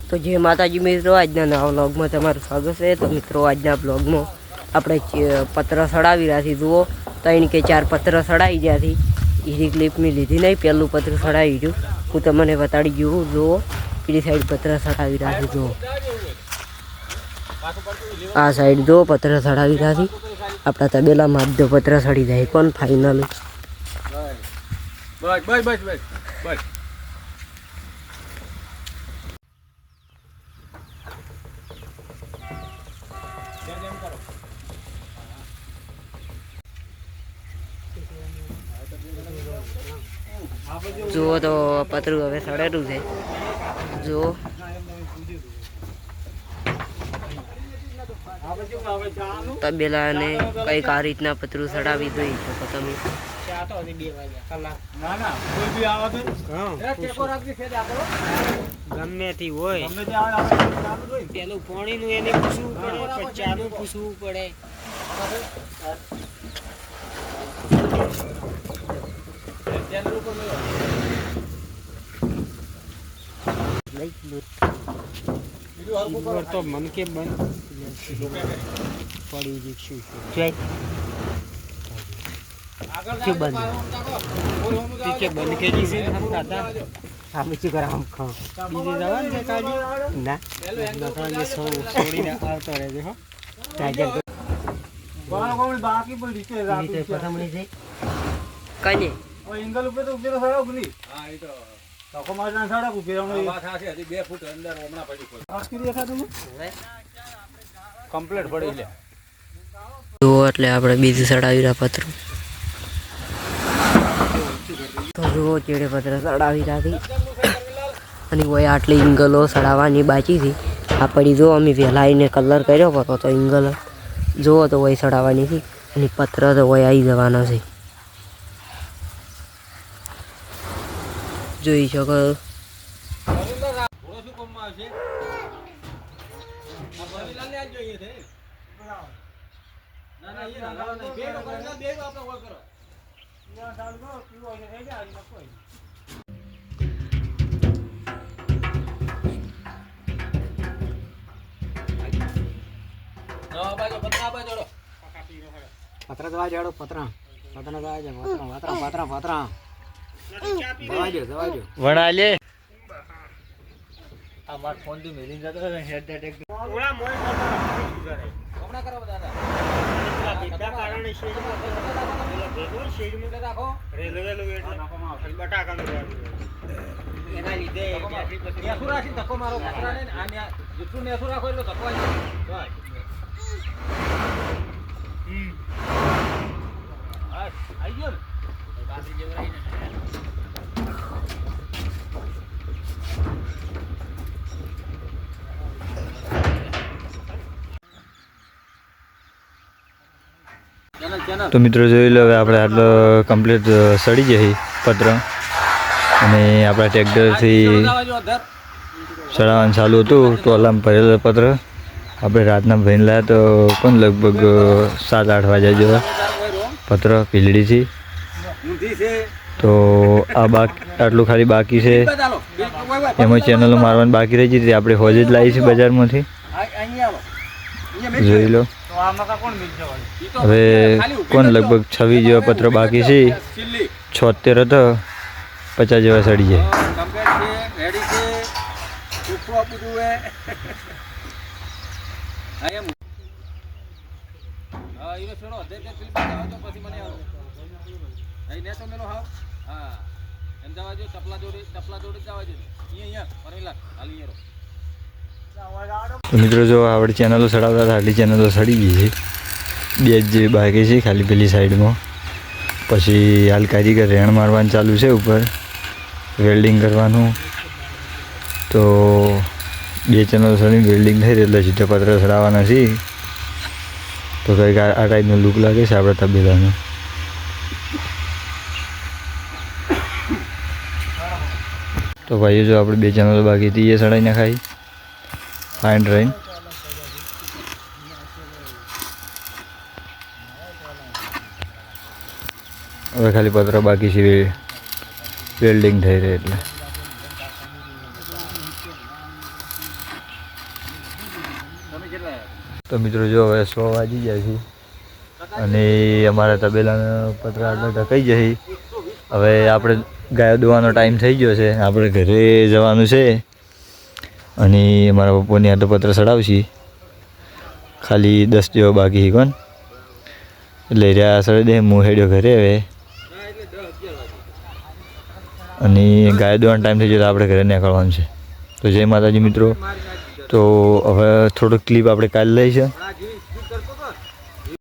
તો જય માતાજી મિત્રો, આજના નવા બ્લોગમાં તમારું સ્વાગત છે। તો મિત્રો આજના બ્લોગમાં આપણે પત્ર સડાવી રહ્યા જુઓ 3 કે 4 પત્ર સડાઈ જ્યાંથી એની ક્લિપ મેં લીધી નહીં। પહેલું પત્ર સડાવી ગયું હું તમને બતાડી ગયું જુઓ, પેલી સાઈડ પત્ર સડાવી રહ્યા જુઓ, આ સાઈડ જો પત્ર સડાવી રહ્યા આપણા તબેલામાં જો પત્ર સડી જાય કોણ ફાઇનલ બસ જુઓ તો પતરું હવે સડેલું છે જુઓ, તબેલાને કંઈક આ રીતના પતરું સડાવી દઈ શકો તમે। ગમેથી હોય પેલું પાણીનું એને પૂછવું પડે, પછી ચાનું પૂછવું પડે। તો મન કે બંધ પડી જઈશું બંધ કે જઈશે દાદા આપણે શું કરે આમ ખાવ બીજે જવાનું છે કાજી ના છોડીને આવતો રહેજો હો બાકી પણ રીતે પથમણી છે કઈ એંગલ ઉપર તો ઉભેલો સારો ભૂલી હા એ તો તકો મારના સાડા ઉભેલો વાત છે હજી 2 ફૂટ અંદર હમણા પડી આખી દેખા તમે કમ્પ્લીટ પડી લે જુઓ, એટલે આપણે બીજું સડાવી રહ્યા પતરું તો જુઓ ચેડે પત્ર સડાવી રહ્યા અને હોય આટલી ઇંગલો સડાવવાની બાકી હતી। આ પડી જો અમે વહેલા આવીને કલર કર્યો હતો તો ઇંગલ જુઓ તો હોય સડાવવાની હતી અને પત્ર તો હોય આવી જવાનો છે જોઈ શકો। પત્ર દવા જાડો પતરા પતરા દવા જાડો પતરા પતરા પતરા દવા જો વડા લે આ માર ફોન થી મેલિંગ જતો હેડ હેડ ઓલા મોય કોમણા કરો દાદા આ બીજા કારણે શેડ માં ભેગો શેડ માં રાખો રેલવે લો એટલે નાખવામાં આવશે બટાકા નો એના લીધે નેસુ રાખી ધક્કો મારો પતરાને આને જેટલું નેસુ રાખો એટલો ધક્કો આવી જાય આઈ ગયો ને બાકી જેવરાઈ ને તો મિત્રો જોઈ લો, હવે આપણે આટલો કમ્પ્લીટ સડી જાય પત્ર અને આપણા ટ્રેક્ટરથી સડાવવાનું ચાલુ હતું તો અલાર્મ ભરેલો પત્ર આપણે રાતના ભરીને લાવ્યા તો કોણ લગભગ 7-8 વાગ્યા જેવા પત્ર પીલડીથી। તો આ આટલું ખાલી બાકી છે, એમાં ચેનલો મારવાની બાકી રહી જતી આપણે હોજે જ લાવી છે બજારમાંથી જોઈ લો। હવે કોણ લગભગ 26 જેવા પત્ર બાકી છે, 76 હતો 50 જેવા સડી જાય। તો મિત્રો જો આપણે ચેનલો સડાવતા હતા આટલી ચેનલો સડી ગઈ છે, 2 જ જેવી બાકી છે ખાલી પેલી સાઈડમાં। પછી હાલ કારીગર રેણ મારવાનું ચાલુ છે, ઉપર વેલ્ડિંગ કરવાનું। તો 2 ચેનલો સડી વેલ્ડિંગ થઈ એટલે સીધા પત્ર સડાવવાના છે। તો કંઈક આ ટાઈપનો લુક લાગે છે આપણા તબેલાનો। તો ભાઈઓ જો આપણે 2 ચેનલો બાકી હતી એ સડાઈ નાખાઈ ફાઇન રહીને। હવે ખાલી પત્ર બાકી છે વેલ્ડિંગ થઈ રહી એટલે તો મિત્રો જો હવે 100 વાગી જાય છે અને અમારા તબેલાના પતરા એટલે ઢકાઈ જાય. હવે આપણે ગાયો દોવાનો ટાઈમ થઈ ગયો છે, આપણે ઘરે જવાનું છે અને અમારા પપ્પાની આ તો પત્ર ચડાવશી. ખાલી 10 જેવો બાકી છે કોણ એટલે રહ્યા સડે દે હું હેડ્યો ઘરે હવે. અને ગાયો દોવાનો ટાઈમ થઈ ગયો તો આપણે ઘરે નીકળવાનું છે. તો જય માતાજી મિત્રો. તો હવે થોડોક ક્લિપ આપણે કાલે લઈ છે